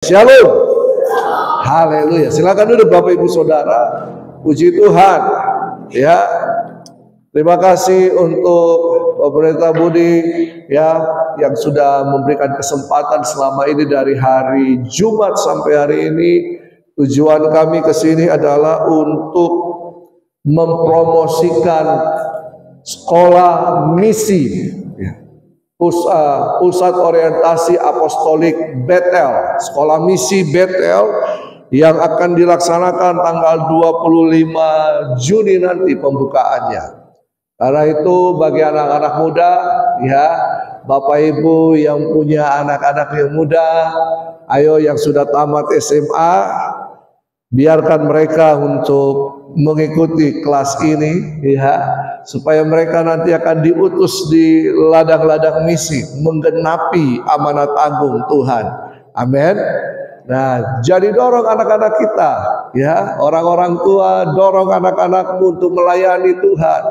Shalom. Haleluya. Silakan duduk Bapak Ibu Saudara. Puji Tuhan. Ya. Terima kasih untuk Pemerintah Budi ya yang sudah memberikan kesempatan selama ini dari hari Jumat sampai hari ini. Tujuan kami ke sini adalah untuk mempromosikan sekolah misi. Pusat Orientasi Apostolik Betel, Sekolah Misi Betel yang akan dilaksanakan tanggal 25 Juni nanti pembukaannya. Karena itu bagi anak-anak muda ya, Bapak Ibu yang punya anak-anak yang muda, ayo yang sudah tamat SMA, biarkan mereka untuk mengikuti kelas ini ya, supaya mereka nanti akan diutus di ladang-ladang misi menggenapi amanat agung Tuhan. Amin. Nah, jadi dorong anak-anak kita ya, orang-orang tua dorong anak-anakmu untuk melayani Tuhan.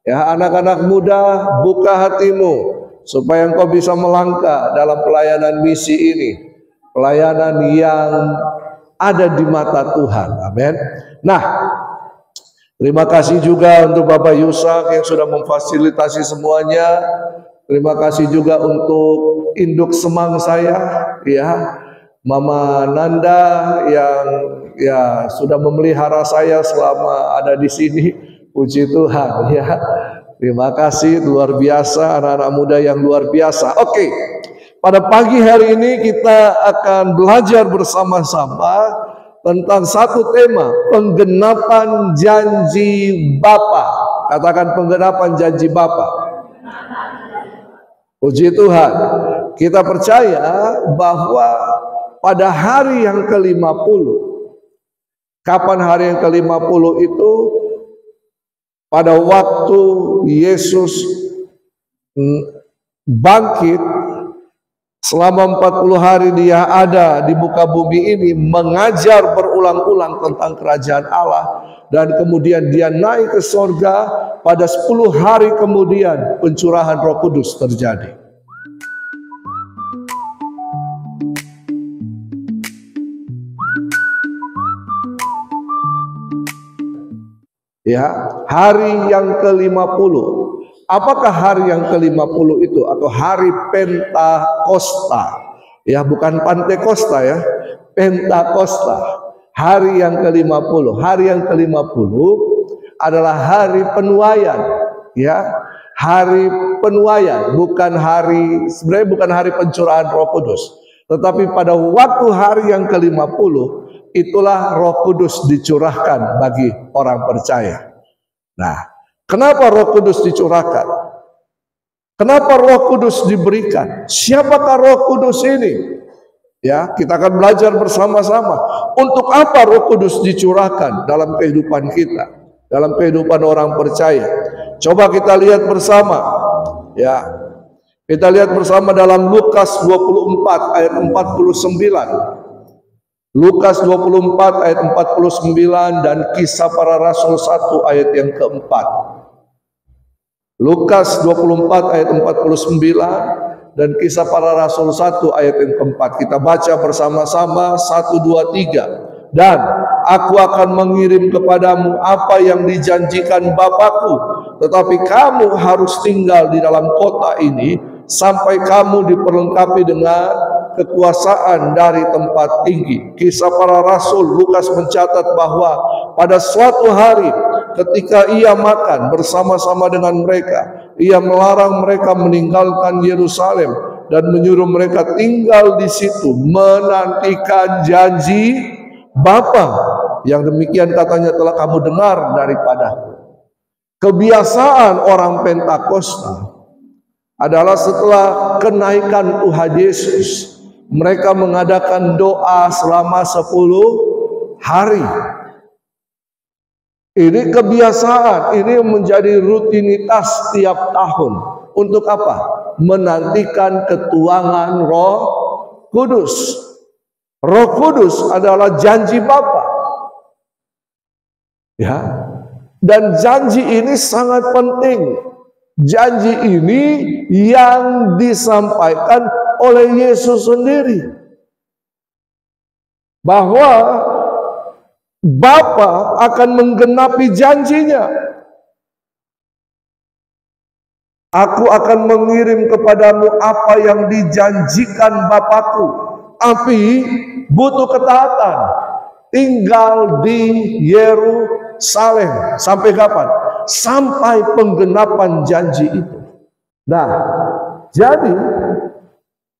Ya, anak-anak muda, buka hatimu supaya engkau bisa melangkah dalam pelayanan misi ini. Pelayanan yang ada di mata Tuhan. Amin. Nah, terima kasih juga untuk Bapak Yusak yang sudah memfasilitasi semuanya. Terima kasih juga untuk induk semang saya, ya, Mama Nanda yang ya sudah memelihara saya selama ada di sini. Puji Tuhan, ya. Terima kasih, luar biasa, anak-anak muda yang luar biasa. Oke, pada pagi hari ini kita akan belajar bersama-sama tentang satu tema, penggenapan janji Bapa. Katakan penggenapan janji Bapa. Puji Tuhan. Kita percaya bahwa pada hari yang ke-50, kapan hari yang ke-50 itu? Pada waktu Yesus bangkit, selama 40 hari dia ada di muka bumi ini mengajar berulang-ulang tentang kerajaan Allah, dan kemudian dia naik ke sorga. Pada 10 hari kemudian pencurahan Roh Kudus terjadi. Ya, hari yang ke-50. Apakah hari yang ke-50 itu? Atau hari Pentakosta. Ya, bukan Pantekosta ya. Pentakosta. Hari yang ke-50. Hari yang ke-50 adalah hari penuaian. Ya, hari penuaian. Sebenarnya bukan hari pencurahan Roh Kudus. Tetapi pada waktu hari yang ke-50, itulah Roh Kudus dicurahkan bagi orang percaya. Nah, kenapa Roh Kudus dicurahkan? Kenapa Roh Kudus diberikan? Siapakah Roh Kudus ini? Ya, kita akan belajar bersama-sama. Untuk apa Roh Kudus dicurahkan dalam kehidupan kita, dalam kehidupan orang percaya? Coba kita lihat bersama. Ya, kita lihat bersama dalam Lukas 24 ayat 49. Lukas 24 ayat 49 dan Kisah Para Rasul 1 ayat yang keempat. Lukas 24 ayat 49 dan Kisah Para Rasul 1 ayat yang keempat. Kita baca bersama-sama 1, 2, 3. Dan aku akan mengirim kepadamu apa yang dijanjikan Bapakku, tetapi kamu harus tinggal di dalam kota ini sampai kamu diperlengkapi dengan kekuasaan dari tempat tinggi. Kisah Para Rasul, Lukas mencatat bahwa pada suatu hari ketika ia makan bersama-sama dengan mereka, ia melarang mereka meninggalkan Yerusalem dan menyuruh mereka tinggal di situ menantikan janji Bapa yang demikian katanya telah kamu dengar daripadaku. Kebiasaan orang Pentakosta adalah setelah kenaikan Tuhan Yesus, mereka mengadakan doa selama 10 hari. Ini kebiasaan, ini menjadi rutinitas tiap tahun. Untuk apa? Menantikan ketuangan Roh Kudus. Roh Kudus adalah janji Bapa. Ya. Dan janji ini sangat penting. Janji ini yang disampaikan oleh Yesus sendiri. bahwa Bapa akan menggenapi janjinya. Aku akan mengirim kepadamu apa yang dijanjikan Bapakku, tapi butuh ketaatan. Tinggal di Yerusalem. Sampai kapan? Sampai penggenapan janji itu. Nah, jadi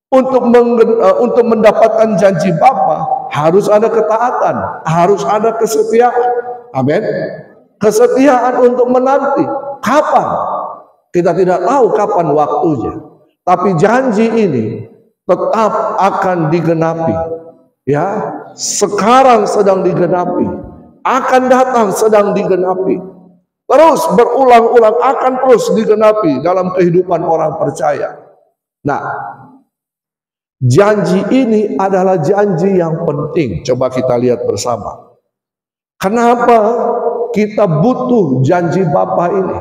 untuk mendapatkan janji Bapa harus ada ketaatan, harus ada kesetiaan. Amin. Kesetiaan untuk menanti. Kapan? Kita tidak tahu kapan waktunya. Tapi janji ini tetap akan digenapi. Ya, sekarang sedang digenapi. Akan datang sedang digenapi. Terus berulang-ulang akan terus digenapi dalam kehidupan orang percaya. Nah, janji ini adalah janji yang penting. Coba kita lihat bersama. Kenapa kita butuh janji Bapa ini?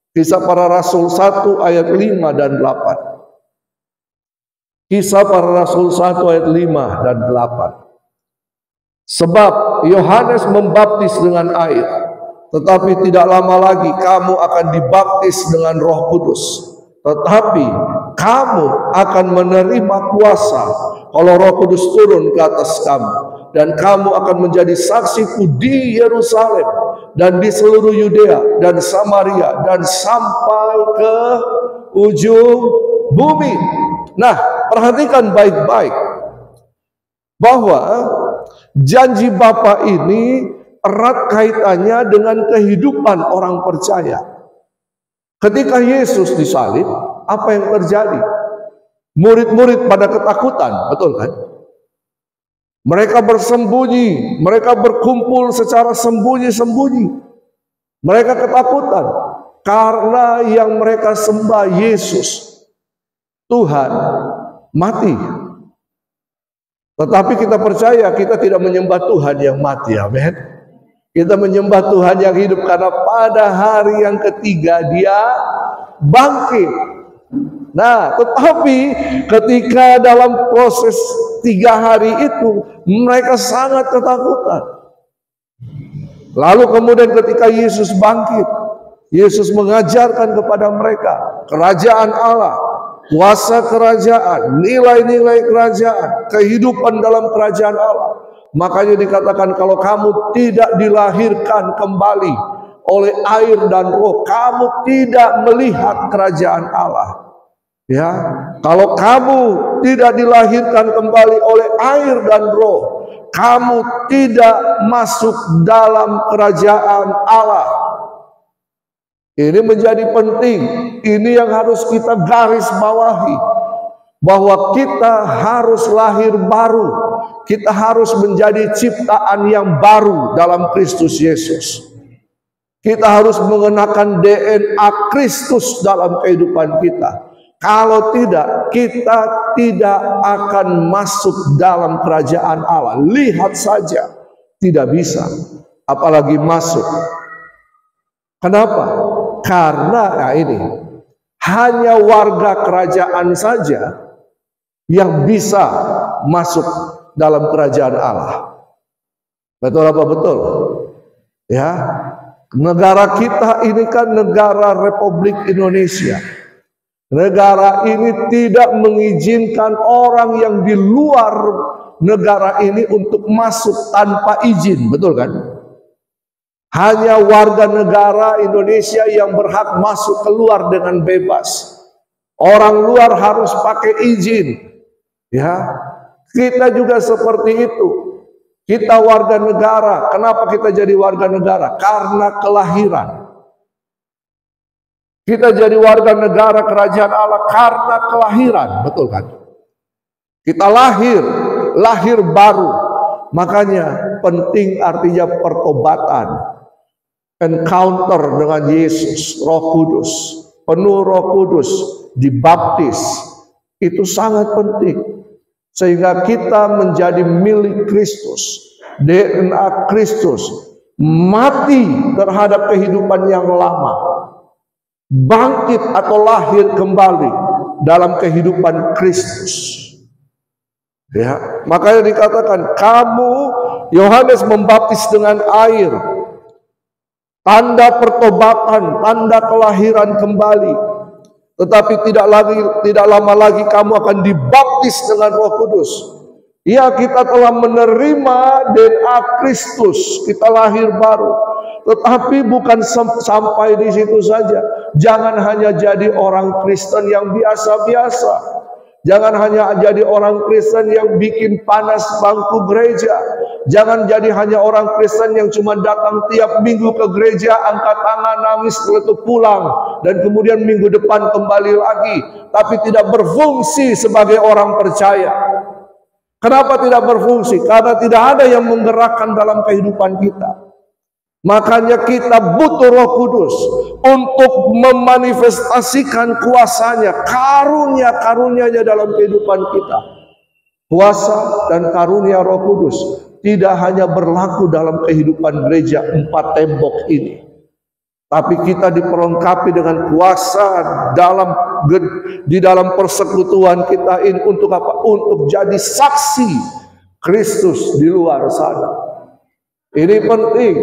Kisah Para Rasul 1 ayat 5 dan 8. Kisah Para Rasul 1 ayat 5 dan 8. Sebab Yohanes membaptis dengan air, tetapi tidak lama lagi kamu akan dibaptis dengan Roh Kudus. Tetapi kamu akan menerima kuasa kalau Roh Kudus turun ke atas kamu, dan kamu akan menjadi saksiku di Yerusalem dan di seluruh Yudea dan Samaria dan sampai ke ujung bumi. Nah, perhatikan baik-baik bahwa janji Bapa ini erat kaitannya dengan kehidupan orang percaya. Ketika Yesus disalib, apa yang terjadi? Murid-murid pada ketakutan, betul kan? Mereka bersembunyi, mereka berkumpul secara sembunyi-sembunyi. Mereka ketakutan karena yang mereka sembah Yesus, Tuhan, mati. Tetapi kita percaya kita tidak menyembah Tuhan yang mati, amin. Kita menyembah Tuhan yang hidup karena pada hari yang ketiga Dia bangkit. Nah, tetapi ketika dalam proses 3 hari itu mereka sangat ketakutan. Lalu kemudian ketika Yesus bangkit, Yesus mengajarkan kepada mereka kerajaan Allah, kuasa kerajaan, nilai-nilai kerajaan, kehidupan dalam kerajaan Allah. Makanya dikatakan kalau kamu tidak dilahirkan kembali oleh air dan roh, kamu tidak melihat kerajaan Allah. Ya, kalau kamu tidak dilahirkan kembali oleh air dan roh, kamu tidak masuk dalam kerajaan Allah. Ini menjadi penting. Ini yang harus kita garis bawahi, bahwa kita harus lahir baru. Kita harus menjadi ciptaan yang baru dalam Kristus Yesus. Kita harus mengenakan DNA Kristus dalam kehidupan kita. Kalau tidak, kita tidak akan masuk dalam kerajaan Allah. Lihat saja, tidak bisa, apalagi masuk. Kenapa? Karena ini hanya warga kerajaan saja yang bisa masuk dalam kerajaan Allah. Betul apa betul? Ya, negara kita ini kan negara Republik Indonesia. Negara ini tidak mengizinkan orang yang di luar negara ini untuk masuk tanpa izin, betul kan? Hanya warga negara Indonesia yang berhak masuk keluar dengan bebas. Orang luar harus pakai izin. Ya, kita juga seperti itu. Kita warga negara. Kenapa kita jadi warga negara? Karena kelahiran. Kita jadi warga negara kerajaan Allah karena kelahiran, betul kan? Kita lahir baru. Makanya penting artinya pertobatan. Encounter dengan Yesus, Roh Kudus, penuh Roh Kudus, dibaptis. Itu sangat penting. Sehingga kita menjadi milik Kristus. DNA Kristus. Mati terhadap kehidupan yang lama. Bangkit atau lahir kembali dalam kehidupan Kristus. Ya, makanya dikatakan kamu, Yohanes membaptis dengan air, tanda pertobatan, tanda kelahiran kembali. Tetapi tidak lama lagi kamu akan dibaptis dengan Roh Kudus. Ya, kita telah menerima DNA Kristus, kita lahir baru. Tetapi bukan sampai di situ saja. Jangan hanya jadi orang Kristen yang biasa-biasa. Jangan hanya jadi orang Kristen yang bikin panas bangku gereja. Jangan jadi hanya orang Kristen yang cuma datang tiap minggu ke gereja, angkat tangan, nangis, setelah itu pulang, dan kemudian minggu depan kembali lagi, tapi tidak berfungsi sebagai orang percaya. Kenapa tidak berfungsi? Karena tidak ada yang menggerakkan dalam kehidupan kita. Makanya kita butuh Roh Kudus untuk memanifestasikan kuasanya, karunia-karunia-Nya dalam kehidupan kita. Kuasa dan karunia Roh Kudus tidak hanya berlaku dalam kehidupan gereja 4 tembok ini, tapi kita diperlengkapi dengan kuasa di dalam persekutuan kita ini untuk apa? Untuk jadi saksi Kristus di luar sana. Ini penting.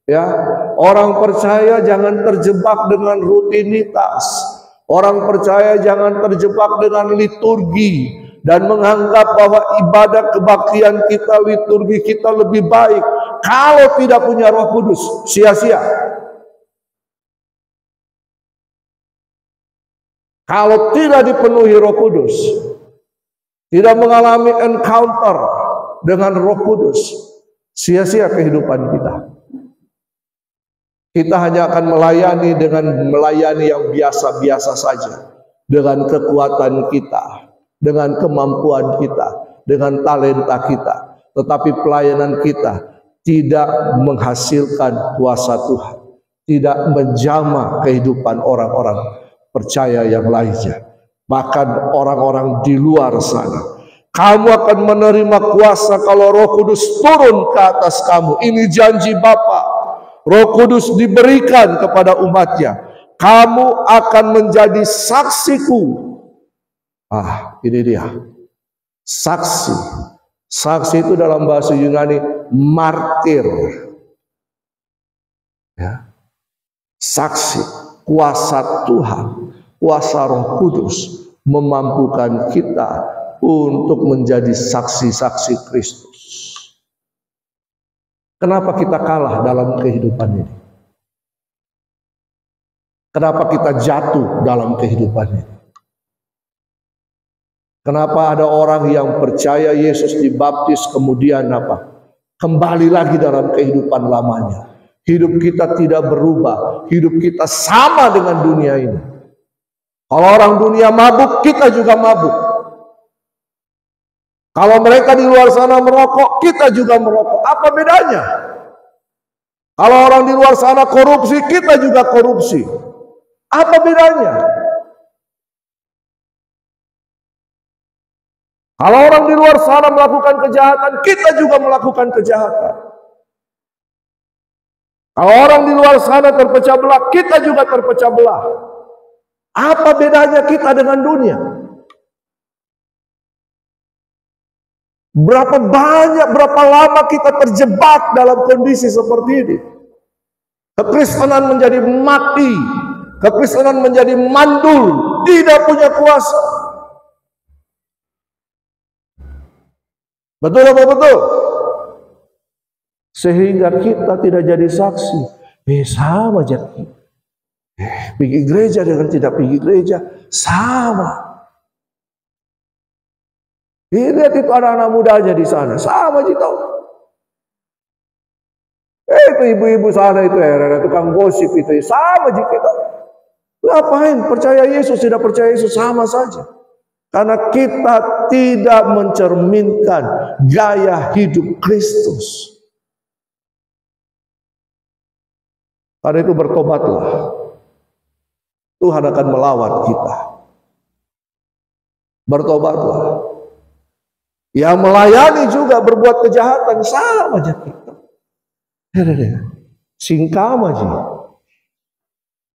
Ya, orang percaya jangan terjebak dengan rutinitas. Orang percaya jangan terjebak dengan liturgi dan menganggap bahwa ibadah kebaktian kita, liturgi kita lebih baik. Kalau tidak punya Roh Kudus, sia-sia. Kalau tidak dipenuhi Roh Kudus, tidak mengalami encounter dengan Roh Kudus, sia-sia kehidupan kita. Kita hanya akan melayani yang biasa-biasa saja, dengan kekuatan kita, dengan kemampuan kita, dengan talenta kita. Tetapi pelayanan kita tidak menghasilkan kuasa Tuhan, tidak menjamah kehidupan orang-orang percaya yang lainnya, bahkan orang-orang di luar sana. Kamu akan menerima kuasa kalau Roh Kudus turun ke atas kamu. Ini janji Bapa. Roh Kudus diberikan kepada umatnya. Kamu akan menjadi saksiku. Ini dia. Saksi. Saksi itu dalam bahasa Yunani martir. Ya. Saksi. Kuasa Tuhan, kuasa Roh Kudus memampukan kita untuk menjadi saksi-saksi Kristus. Kenapa kita kalah dalam kehidupan ini? Kenapa kita jatuh dalam kehidupan ini? Kenapa ada orang yang percaya Yesus dibaptis kemudian apa? Kembali lagi dalam kehidupan lamanya. Hidup kita tidak berubah. Hidup kita sama dengan dunia ini. Kalau orang dunia mabuk, kita juga mabuk. Kalau mereka di luar sana merokok, kita juga merokok. Apa bedanya? Kalau orang di luar sana korupsi, kita juga korupsi. Apa bedanya? Kalau orang di luar sana melakukan kejahatan, kita juga melakukan kejahatan. Kalau orang di luar sana terpecah belah, kita juga terpecah belah. Apa bedanya kita dengan dunia? Berapa lama kita terjebak dalam kondisi seperti ini? Kekristenan menjadi mati, kekristenan menjadi mandul, tidak punya kuasa. Betul apa betul? Sehingga kita tidak jadi saksi. Sama aja. Pergi gereja dengan tidak pergi gereja sama. Lihat itu anak-anak muda aja di sana, sama aja tahu. Itu ibu-ibu sana itu tukang gosip itu sama aja kita. Ngapain percaya Yesus tidak percaya Yesus sama saja. Karena kita tidak mencerminkan gaya hidup Kristus. Karena itu bertobatlah. Tuhan akan melawat kita. Bertobatlah. Yang melayani juga berbuat kejahatan sama aja kita. Singkam aja.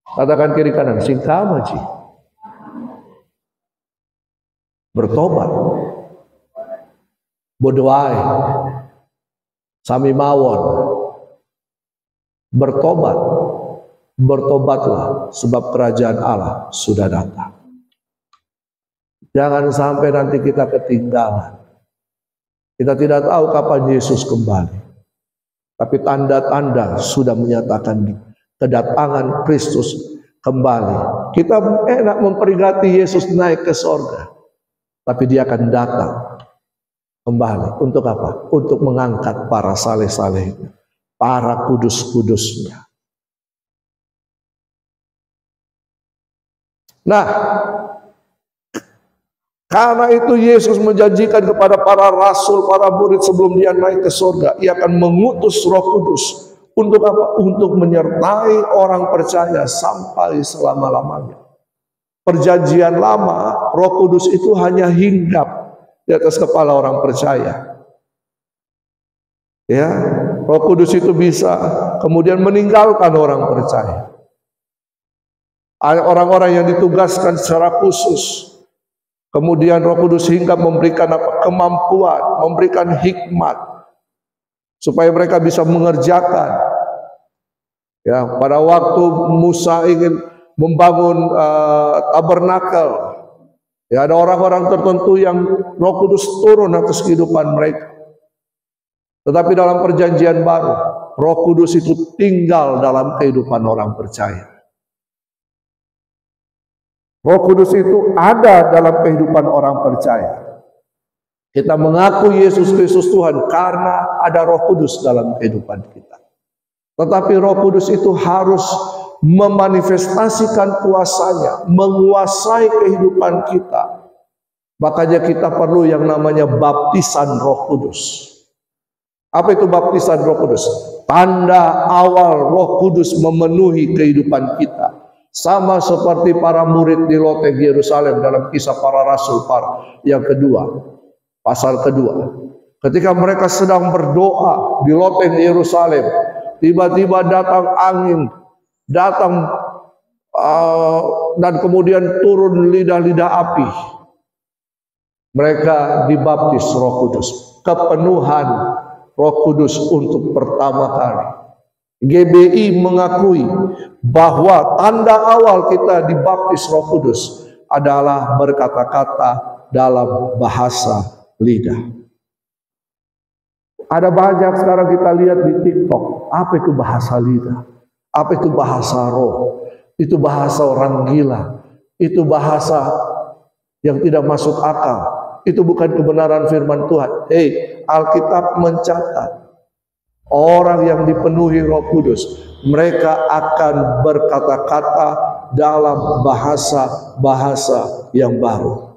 Katakan kiri kanan, singkam aja. Bertobat. Bodoai, sami mawon, bertobatlah sebab kerajaan Allah sudah datang. Jangan sampai nanti kita ketinggalan. Kita tidak tahu kapan Yesus kembali. Tapi tanda-tanda sudah menyatakan kedatangan Kristus kembali. Kita enak memperingati Yesus naik ke sorga. Tapi dia akan datang kembali. Untuk apa? Untuk mengangkat para saleh-salehnya, para kudus-kudusnya. Nah, karena itu Yesus menjanjikan kepada para rasul, para murid sebelum dia naik ke surga, ia akan mengutus Roh Kudus. Untuk apa? Untuk menyertai orang percaya sampai selama-lamanya. Perjanjian lama, Roh Kudus itu hanya hinggap di atas kepala orang percaya. Ya, Roh Kudus itu bisa kemudian meninggalkan orang percaya. Ada orang-orang yang ditugaskan secara khusus. Kemudian Roh Kudus hinggap memberikan kemampuan, memberikan hikmat supaya mereka bisa mengerjakan. Ya, pada waktu Musa ingin membangun tabernakel, ya ada orang-orang tertentu yang Roh Kudus turun atas kehidupan mereka. Tetapi dalam perjanjian baru, Roh Kudus itu tinggal dalam kehidupan orang percaya. Roh Kudus itu ada dalam kehidupan orang percaya. Kita mengaku Yesus Kristus Tuhan karena ada Roh Kudus dalam kehidupan kita. Tetapi Roh Kudus itu harus memanifestasikan kuasanya, menguasai kehidupan kita. Makanya kita perlu yang namanya baptisan Roh Kudus. Apa itu baptisan Roh Kudus? Tanda awal Roh Kudus memenuhi kehidupan kita. Sama seperti para murid di loteng Yerusalem dalam Kisah Para Rasul yang kedua, pasal kedua. Ketika mereka sedang berdoa di loteng Yerusalem, tiba-tiba datang angin, dan kemudian turun lidah-lidah api. Mereka dibaptis Roh Kudus, kepenuhan Roh Kudus untuk pertama kali. GBI mengakui bahwa tanda awal kita dibaptis Roh Kudus adalah berkata-kata dalam bahasa lidah. Ada banyak sekarang kita lihat di TikTok, apa itu bahasa lidah? Apa itu bahasa roh? Itu bahasa orang gila. Itu bahasa yang tidak masuk akal. Itu bukan kebenaran firman Tuhan. Alkitab mencatat orang yang dipenuhi Roh Kudus, mereka akan berkata-kata dalam bahasa-bahasa yang baru.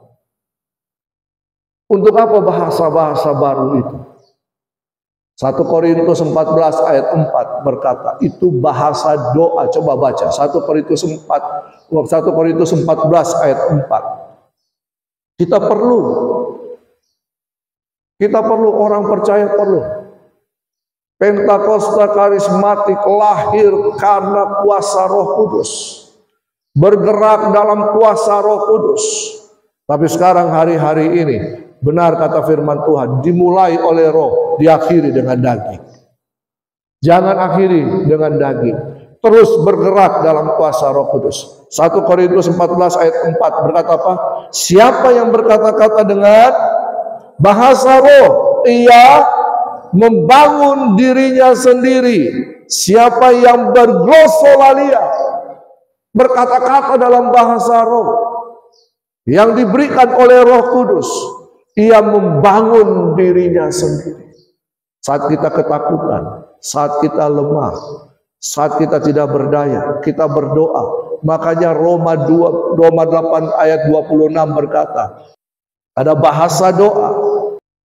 Untuk apa bahasa-bahasa baru itu? 1 Korintus 14 ayat 4 berkata, itu bahasa doa. Coba baca 1 Korintus 14 ayat 4. Kita perlu orang percaya perlu. Pentakosta karismatik lahir karena kuasa Roh Kudus. Bergerak dalam kuasa Roh Kudus. Tapi sekarang hari-hari ini, benar kata firman Tuhan, dimulai oleh roh, diakhiri dengan daging. Jangan akhiri dengan daging. Terus bergerak dalam kuasa Roh Kudus. 1 Korintus 14 ayat 4 berkata apa? Siapa yang berkata-kata dengan bahasa roh, ia membangun dirinya sendiri. Siapa yang berglosolalia, berkata-kata dalam bahasa roh yang diberikan oleh Roh Kudus, ia membangun dirinya sendiri. Saat kita ketakutan, saat kita lemah, saat kita tidak berdaya, kita berdoa. Makanya Roma 8 ayat 26 berkata, ada bahasa doa.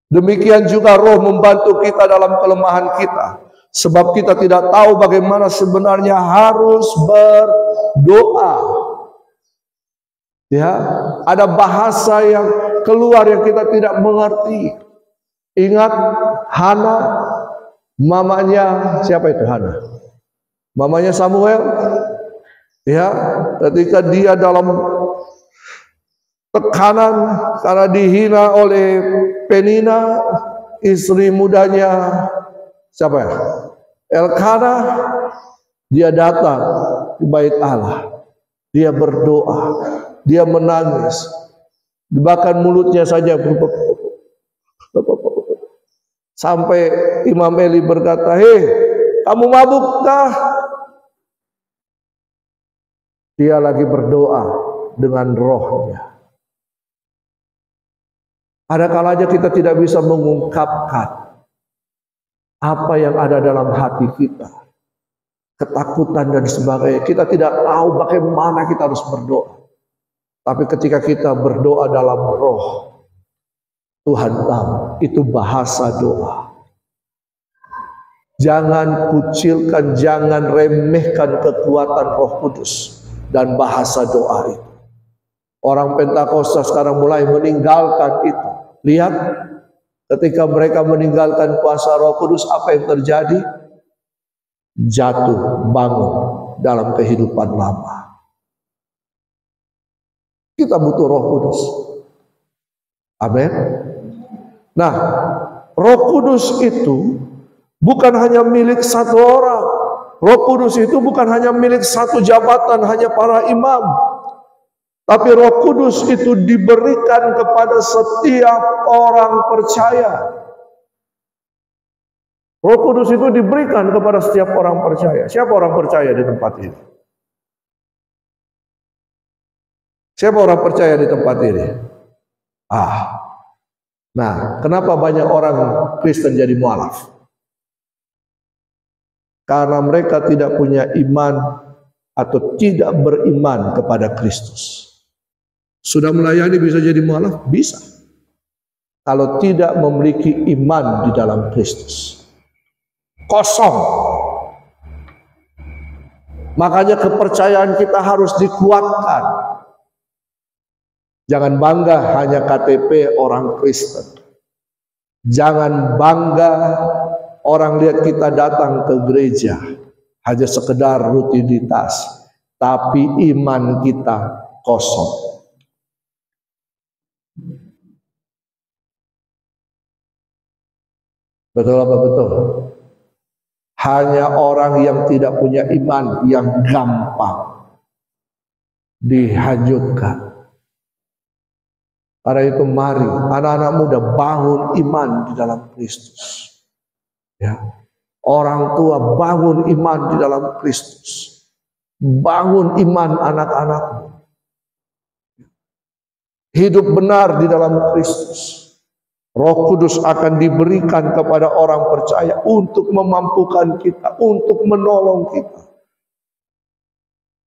Demikian juga roh membantu kita dalam kelemahan kita. Sebab kita tidak tahu bagaimana sebenarnya harus berdoa. Ya, ada bahasa yang keluar yang kita tidak mengerti. Ingat Hana, mamanya siapa itu Hana? Mamanya Samuel. Ya, ketika dia dalam tekanan karena dihina oleh Penina, istri mudanya siapa ya? Elkana, dia datang di bait Allah. Dia berdoa, dia menangis. Bahkan mulutnya saja sampai Imam Eli berkata, "Hei, kamu mabukkah?" Dia lagi berdoa dengan rohnya. Ada kalanya kita tidak bisa mengungkapkan apa yang ada dalam hati kita, ketakutan dan sebagainya. Kita tidak tahu bagaimana kita harus berdoa. Tapi ketika kita berdoa dalam roh, Tuhan tahu itu bahasa doa. Jangan kucilkan, jangan remehkan kekuatan Roh Kudus dan bahasa doa itu. Orang Pentakosta sekarang mulai meninggalkan itu. Lihat, ketika mereka meninggalkan kuasa Roh Kudus, apa yang terjadi? Jatuh bangun dalam kehidupan lama. Kita butuh Roh Kudus. Amin. Nah, Roh Kudus itu bukan hanya milik satu orang. Roh Kudus itu bukan hanya milik satu jabatan, hanya para imam. Tapi Roh Kudus itu diberikan kepada setiap orang percaya. Roh Kudus itu diberikan kepada setiap orang percaya. Siapa orang percaya di tempat ini? Siapa orang percaya di tempat ini? Nah, kenapa banyak orang Kristen jadi mualaf? Karena mereka tidak punya iman atau tidak beriman kepada Kristus. Sudah melayani bisa jadi mualaf? Bisa. Kalau tidak memiliki iman di dalam Kristus. Kosong. Makanya kepercayaan kita harus dikuatkan. Jangan bangga hanya KTP orang Kristen. Jangan bangga orang lihat kita datang ke gereja hanya sekedar rutinitas, tapi iman kita kosong. Betul apa betul? Hanya orang yang tidak punya iman yang gampang dihanyutkan. Karena itu mari anak-anak muda bangun iman di dalam Kristus. Ya. Orang tua bangun iman di dalam Kristus. Bangun iman anak-anakmu. Hidup benar di dalam Kristus. Roh Kudus akan diberikan kepada orang percaya untuk memampukan kita, untuk menolong kita.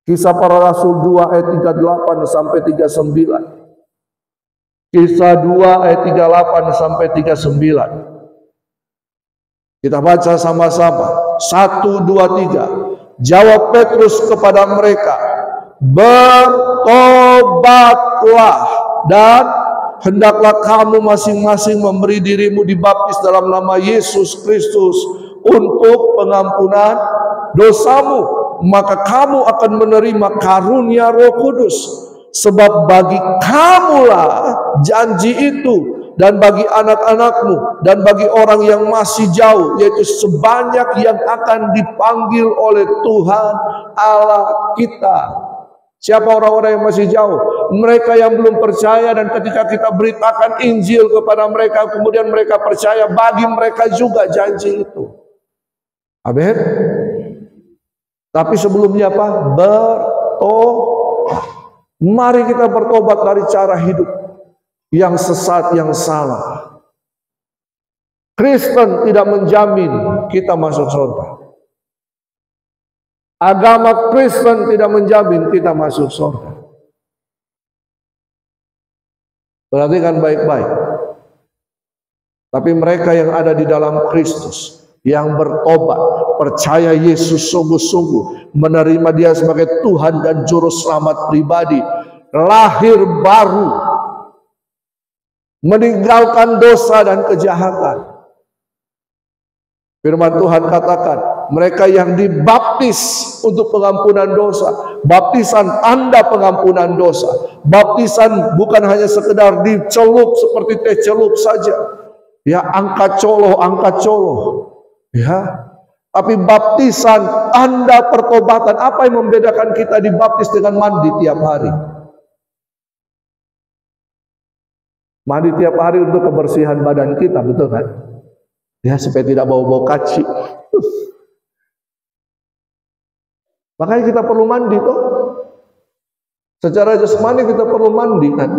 Kisah Para Rasul 2 ayat 38 sampai 39. Kisah 2 ayat 38 sampai 39. Kita baca sama-sama. 1, 2, 3. Jawab Petrus kepada mereka, bertobatlah dan hendaklah kamu masing-masing memberi dirimu dibaptis dalam nama Yesus Kristus untuk pengampunan dosamu. Maka kamu akan menerima karunia Roh Kudus. Sebab bagi kamulah janji itu, dan bagi anak-anakmu, dan bagi orang yang masih jauh, yaitu sebanyak yang akan dipanggil oleh Tuhan Allah kita. Siapa orang-orang yang masih jauh? Mereka yang belum percaya, dan ketika kita beritakan Injil kepada mereka, kemudian mereka percaya, bagi mereka juga janji itu. Amin. Tapi sebelumnya apa? Mari kita bertobat dari cara hidup yang sesat, yang salah. Kristen tidak menjamin kita masuk surga. Agama Kristen tidak menjamin kita masuk surga. Perhatikan baik-baik. Tapi mereka yang ada di dalam Kristus, yang bertobat, percaya Yesus sungguh-sungguh, menerima Dia sebagai Tuhan dan Juru Selamat pribadi, lahir baru, meninggalkan dosa dan kejahatan. Firman Tuhan katakan, mereka yang dibaptis untuk pengampunan dosa, baptisan tanda pengampunan dosa, baptisan bukan hanya sekedar dicelup seperti teh celup saja, ya angkat coloh, ya. Tapi baptisan, tanda pertobatan, apa yang membedakan kita dibaptis dengan mandi tiap hari? Mandi tiap hari untuk kebersihan badan kita, betul kan? Ya, supaya tidak bau-bau kaci. Makanya kita perlu mandi toh. Secara jasmani kita perlu mandi kan,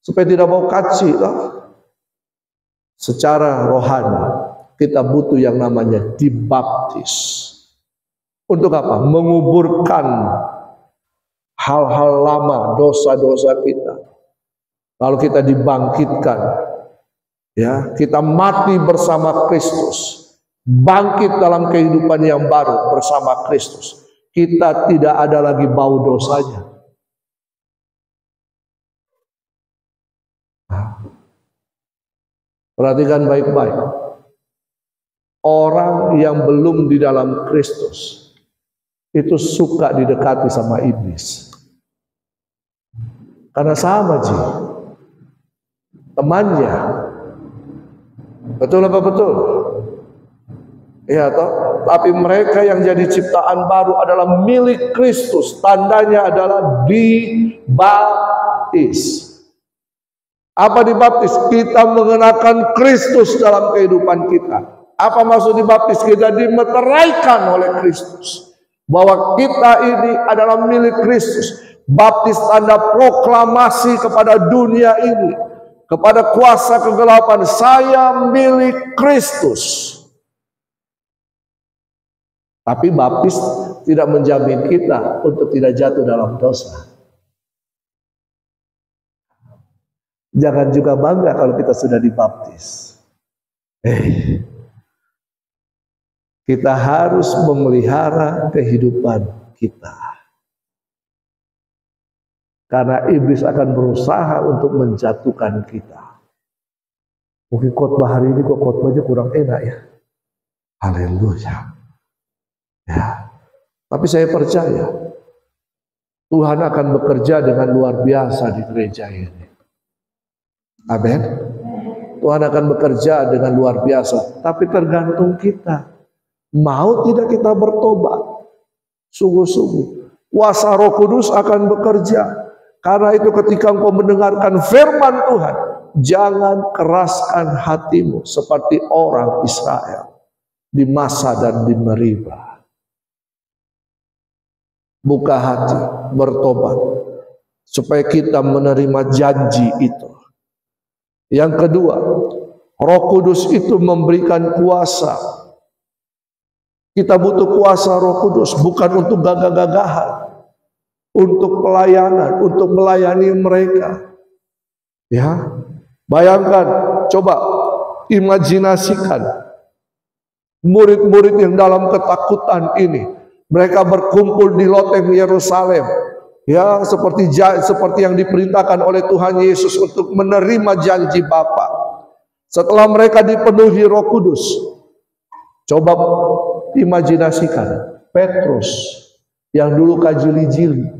supaya tidak bau kaci toh. Secara rohani kita butuh yang namanya dibaptis. Untuk apa? Menguburkan hal-hal lama, dosa-dosa kita. Lalu kita dibangkitkan. Ya, kita mati bersama Kristus. Bangkit dalam kehidupan yang baru bersama Kristus. Kita tidak ada lagi bau dosanya. Perhatikan baik-baik. Orang yang belum di dalam Kristus itu suka didekati sama iblis. Karena sama Ji, temannya. Betul apa betul? Iya toh. Tapi mereka yang jadi ciptaan baru adalah milik Kristus. Tandanya adalah dibaptis. Apa dibaptis? Kita mengenakan Kristus dalam kehidupan kita. Apa maksud dibaptis? Kita dimeteraikan oleh Kristus. Bahwa kita ini adalah milik Kristus. Baptis tanda proklamasi kepada dunia ini. Kepada kuasa kegelapan. Saya milik Kristus. Tapi baptis tidak menjamin kita untuk tidak jatuh dalam dosa. Jangan juga bangga kalau kita sudah dibaptis. Kita harus memelihara kehidupan kita. Karena iblis akan berusaha untuk menjatuhkan kita. Mungkin khotbah hari ini kok khotbahnya kurang enak ya. Haleluya. Ya. Tapi saya percaya Tuhan akan bekerja dengan luar biasa di gereja ini. Amin. Tuhan akan bekerja dengan luar biasa. Tapi tergantung kita. Mau tidak kita bertobat? Sungguh-sungguh. Kuasa Roh Kudus akan bekerja. Karena itu ketika engkau mendengarkan firman Tuhan, jangan keraskan hatimu seperti orang Israel di Masa dan di Meriba. Buka hati, bertobat, supaya kita menerima janji itu. Yang kedua, Roh Kudus itu memberikan kuasa. Kita butuh kuasa Roh Kudus, bukan untuk gagah-gagahan, untuk pelayanan, untuk melayani mereka. Ya, bayangkan, coba imajinasikan murid-murid yang dalam ketakutan ini. Mereka berkumpul di loteng Yerusalem, ya seperti yang diperintahkan oleh Tuhan Yesus untuk menerima janji Bapa. Setelah mereka dipenuhi Roh Kudus, coba imajinasikan Petrus yang dulu kajili-jili.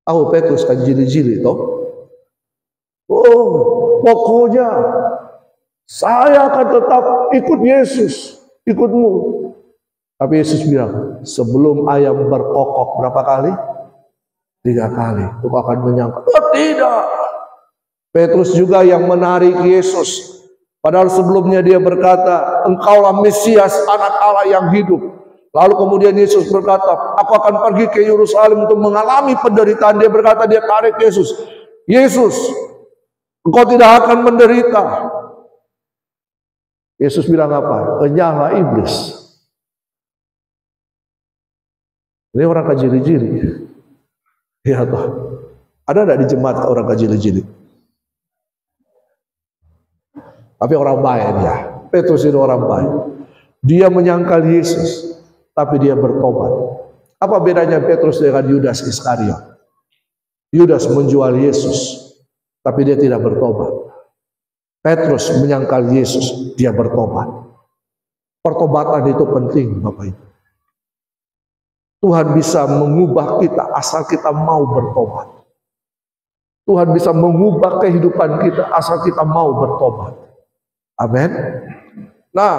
Petrus kajili-jili toh. Pokoknya saya akan tetap ikut Yesus, ikutmu. Tapi Yesus bilang, sebelum ayam berkokok berapa kali? 3 kali. Itu akan menyangka. Tidak. Petrus juga yang menarik Yesus. Padahal sebelumnya dia berkata, engkaulah Mesias, anak Allah yang hidup. Lalu kemudian Yesus berkata, aku akan pergi ke Yerusalem untuk mengalami penderitaan. Dia berkata, dia tarik Yesus. Yesus, engkau tidak akan menderita. Yesus bilang apa? Kenyahlah iblis. Ini orang kajili-jili. Ya toh. Ada enggak di jemaat orang kajili-jili? Tapi orang baik ya. Petrus itu orang baik. Dia menyangkal Yesus, tapi dia bertobat. Apa bedanya Petrus dengan Yudas Iskariot? Yudas menjual Yesus, tapi dia tidak bertobat. Petrus menyangkal Yesus, dia bertobat. Pertobatan itu penting, Bapak Ibu. Tuhan bisa mengubah kita asal kita mau bertobat. Tuhan bisa mengubah kehidupan kita asal kita mau bertobat. Amin. Nah,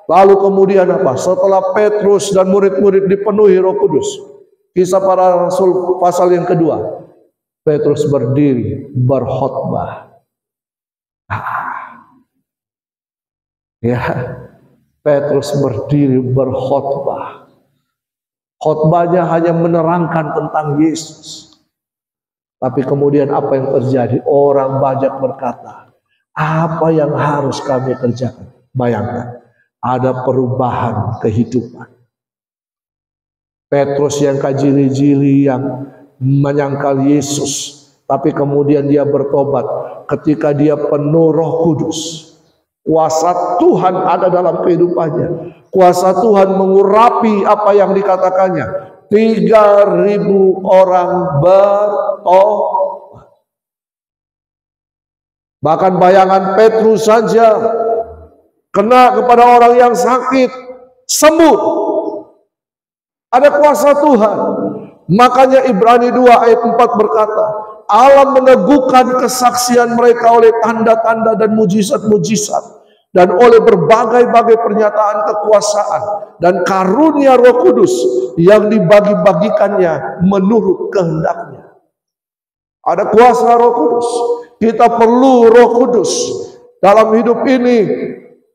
lalu kemudian apa? Setelah Petrus dan murid-murid dipenuhi Roh Kudus, Kisah Para Rasul pasal yang kedua, Petrus berdiri berkhotbah. Ya, Petrus berdiri berkhotbah. Khotbahnya hanya menerangkan tentang Yesus. Tapi kemudian apa yang terjadi? Orang banyak berkata, apa yang harus kami kerjakan? Bayangkan, ada perubahan kehidupan. Petrus yang kajili-jili, yang menyangkal Yesus, tapi kemudian dia bertobat ketika dia penuh Roh Kudus. Kuasa Tuhan ada dalam kehidupannya. Kuasa Tuhan mengurapi apa yang dikatakannya. 3.000 orang bertobat. Bahkan bayangan Petrus saja kena kepada orang yang sakit, sembuh. Ada kuasa Tuhan. Makanya Ibrani 2 ayat 4 berkata, Allah meneguhkan kesaksian mereka oleh tanda-tanda dan mujizat-mujizat, dan oleh berbagai-bagai pernyataan kekuasaan dan karunia Roh Kudus yang dibagi-bagikannya menurut kehendaknya. Ada kuasa Roh Kudus. Kita perlu Roh Kudus dalam hidup ini.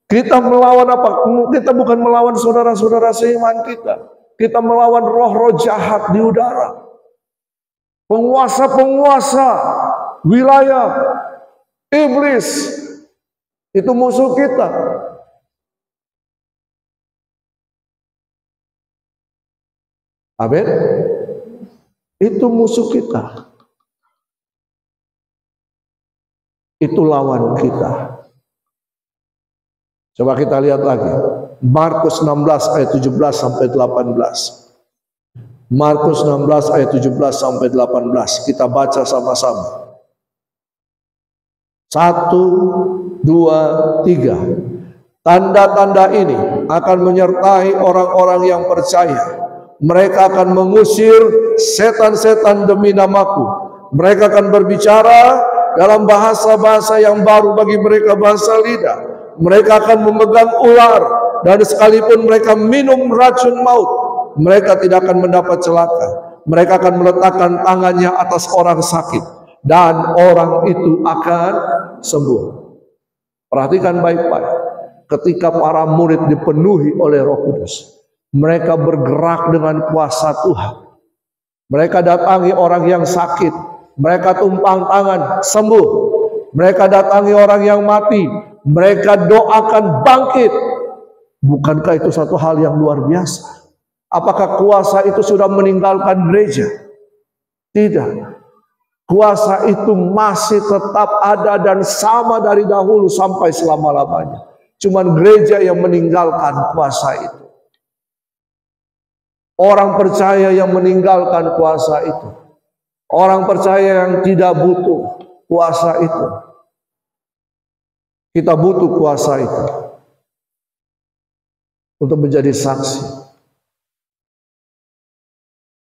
Kita melawan apa? Kita bukan melawan saudara-saudara seiman kita. Kita melawan roh-roh jahat di udara. Penguasa-penguasa wilayah iblis itu musuh kita. Amin. Itu musuh kita. Itu lawan kita. Coba kita lihat lagi. Markus 16 ayat 17 sampai 18. Markus 16 ayat 17 sampai 18. Kita baca sama-sama. 1, 2, 3. Tanda-tanda ini akan menyertai orang-orang yang percaya. Mereka akan mengusir setan-setan demi namaku. Mereka akan berbicara dalam bahasa-bahasa yang baru bagi mereka, bahasa lidah. Mereka akan memegang ular, dan sekalipun mereka minum racun maut, mereka tidak akan mendapat celaka. Mereka akan meletakkan tangannya atas orang sakit, dan orang itu akan sembuh. Perhatikan baik-baik. Ketika para murid dipenuhi oleh Roh Kudus, mereka bergerak dengan kuasa Tuhan. Mereka datangi orang yang sakit, mereka tumpang tangan, sembuh. Mereka datangi orang yang mati, mereka doakan bangkit. Bukankah itu satu hal yang luar biasa? Apakah kuasa itu sudah meninggalkan gereja? Tidak. Kuasa itu masih tetap ada dan sama dari dahulu sampai selama-lamanya. Cuman gereja yang meninggalkan kuasa itu. Orang percaya yang meninggalkan kuasa itu. Orang percaya yang tidak butuh kuasa itu. Kita butuh kuasa itu untuk menjadi saksi.